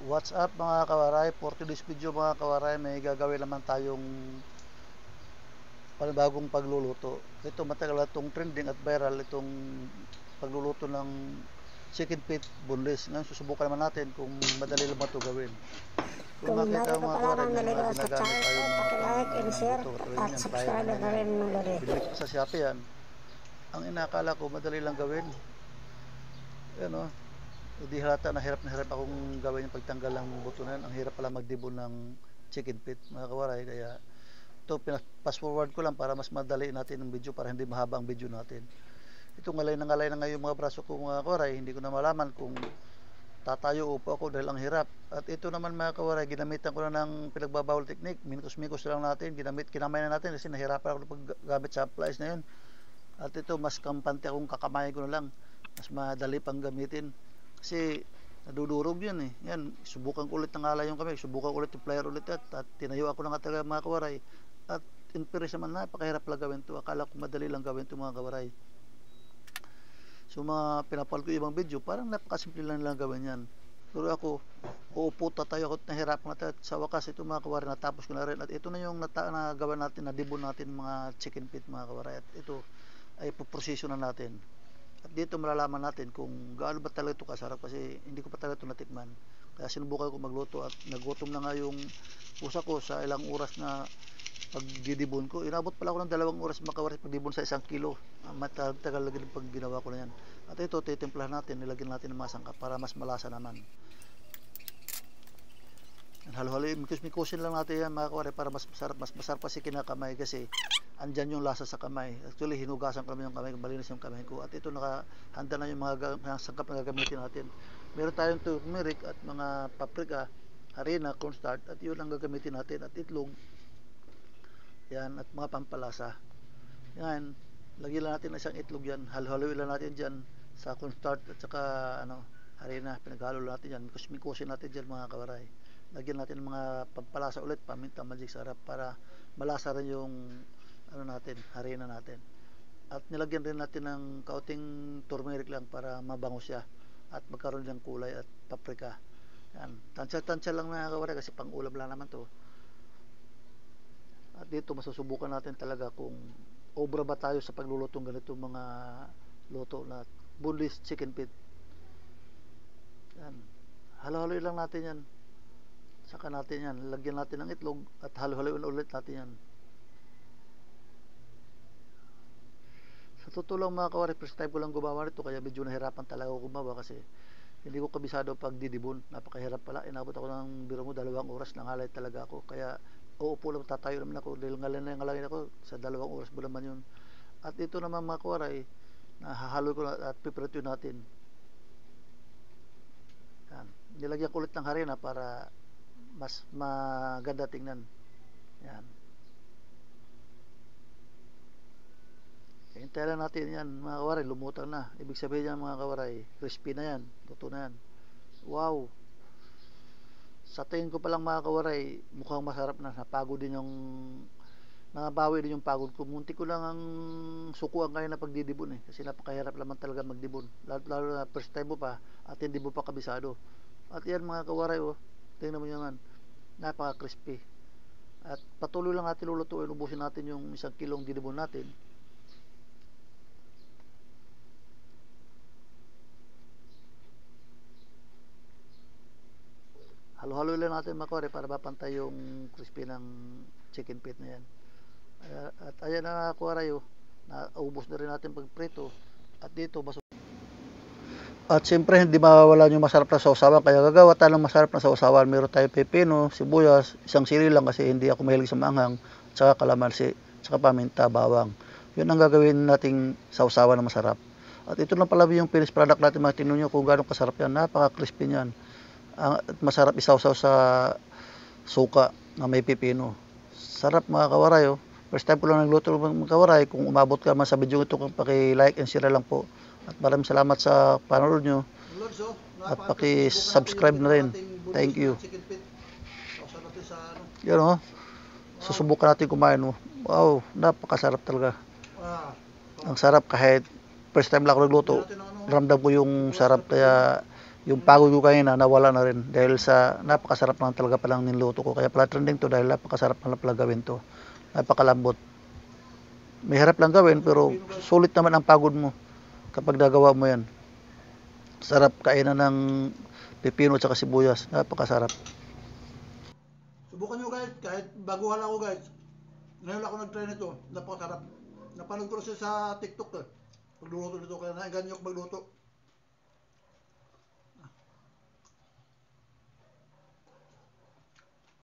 What's up mga kawaray? For today's video mga kawaray, may gagawin naman tayong panibagong pagluluto. Ito matagal na itong trending at viral itong pagluluto ng chicken feet boneless. Ngayon susubukan naman natin kung madali lang ba ito gawin. Kung Kung makita bago mo ka mga pa kawaray, lamang may mga naligaw sa ginagamit channel tayo ko, mga paki-like and share luto. Katulad at yan, subscribe na rin mo na rin. binili ko sa Shopee yan. Ang inakala ko madali lang gawin. Yan o. Hindi halata na hirap akong gawin yung pagtanggal ng buto na yan. Ang hirap pala magdibon ng chicken feet mga kawaray. Kaya ito, pass forward ko lang para mas madali natin ang video, para hindi mahaba ang video natin. Ito, ngalay na ngayon mga braso ko mga kawaray. Hindi ko na malaman kung tatayo upo ako dahil ang hirap. At ito naman mga kawaray, ginamitan ko na ng pinagbabawal technique. Minus-minus lang natin. Kinamay na natin kasi nahirapan ako paggamit sa applies na yun. At ito, mas kampante akong kakamay ko na lang. Mas madali pang gamitin. Kasi nadudurog yun eh. Yan, subukan ko ulit ng alay yung kamay. Subukan ko ulit yung player ulit at tinayo ako ng talaga mga kawaray. At in Paris naman, napakahirap lang gawin to. Akala ko madali lang gawin to mga kawaray. So mga pinapal ko ibang video, parang napakasimple lang nilang gawin yan. Pero ako, uupo tayo ako at nahirapan natin. At sa wakas, ito mga kawaray, natapos ko na rin. At ito na yung nagawa natin, nadibon natin mga chicken feet mga kawaray. At ito ay puprosesyo na natin. At dito malalaman natin kung gaano ba talaga ito kasarap, kasi hindi ko pa talaga ito natikman. Kaya sinubukan ko magluto at nagutom na nga yung pusa ko sa ilang oras na pagdidibon ko. Inabot pala ako ng 2 oras makawaris pagdibon sa 1 kilo. Matagal lagi din pag ginawa ko na yan. At ito, titimplahan natin, nilagyan natin ng mga sangkap para mas malasa naman. Halo-halo, mikos-mikosin lang natin yan mga kawari para mas masarap kasi kinakamay, kasi andyan yung lasa sa kamay. Actually, hinugasan kami yung kamay, malinis yung kamay ko. At ito, nakahanda na yung mga sangkap na gagamitin natin. Meron tayong turmeric at mga paprika, harina, cornstarch, at yun ang gagamitin natin. At itlog, yan, at mga pampalasa. Yan, lagyan lang natin ng isang itlog yan. Halo-haloin lang natin dyan sa cornstarch at saka harina. Pinaghalo natin yan. Mikusin natin dyan mga kawaray. Lagyan natin ng mga pampalasa ulit, paminta, magic sarap, para malasa rin yung natin, harina natin. At nilagyan rin natin ng kaunting turmeric lang para mabango siya at magkaroon ng kulay, at paprika. Yan, tansya lang mga kawaray kasi pang ulam lang naman to. At dito masusubukan natin talaga kung obra ba tayo sa pagluluto ng ganito mga luto na boneless chicken feet. Yan, halo-haloy lang natin yan. Saka natin yan, lagyan natin ng itlog at halo-haloyin ulit natin yan. Sa totoo lang mga kawari, first time ko lang gumawa nito, kaya medyo nahirapan talaga ako gumawa kasi hindi ko kabisado pag didibon. Napakahirap pala. Inabot ako ng biro mo 2 oras, nangalay talaga ako. Kaya uupo lang, tatayo naman ako dahil ngalangin ako sa 2 oras mo naman yun. At ito naman mga kawaray, nahahalo ko na at piprito natin. Yan, nilagyan ko ulit ng harina para mas maganda tingnan. Yan, hintayin lang natin yan mga kawaray, lumutang na. Ibig sabihin yan mga kawaray, crispy na yan, luto na yan. Wow, sa tingin ko palang mga kawaray, mukhang masarap na. Napagod din yung nabawi din yung pagod ko. Munti ko lang ang sukuan ngayon na pagdidibon kasi napakahirap naman talaga magdibon, lalo na first time mo pa at hindi mo pa kabisado. At yan mga kawaray, tingnan mo yan, napaka crispy. At patuloy lang natin lulutuin, ubusin natin yung 1 kilong didibon natin. Halo-halo lang natin mga kawaray para mapantay yung crispy ng chicken feet na yan. At ayan na mga kawaray, naubos na rin natin pagprito. At dito at siyempre hindi mawawala yung masarap na sausawan, kaya gagawa tayo ng masarap na sausawan. Meron tayong pepino, sibuyas, isang sili lang kasi hindi ako mahilig sa maanghang, saka kalamansi, saka paminta, bawang. Yun ang gagawin nating sausawan na masarap. At ito lang pala yung finished product natin. Tingnan nyo kung gaano kasarap yan. Napaka crispy niyan. At masarap isawsaw sa suka na may pipino. Sarap mga kawaray. First time ko lang nagluto mga kawaray. Kung umabot ka man sa video ito, paki-like and share lang po. At maraming salamat sa panonood nyo. At paki-subscribe na rin. Thank you. Yan susubukan natin kumain. Wow, napakasarap talaga. Ang sarap, kahit first time lang ako nagluto, ramdam ko yung sarap. Kaya Yung pagod ko kanina nawala na rin dahil sa napakasarap lang talaga palang niluto ko. Kaya pala trending to dahil napakasarap lang pala gawin to. Napakalambot. May hirap lang gawin pero sulit naman ang pagod mo kapag nagawa mo yan. Sarap kainan ng pipino at sibuyas. Napakasarap. Subukan nyo guys, kahit baguhan ako guys. Ngayon lang ako nag-try nito, napakasarap. Napanood ko na siya sa TikTok eh. Pagluluto nito, kaya naingan nyo ako magluto.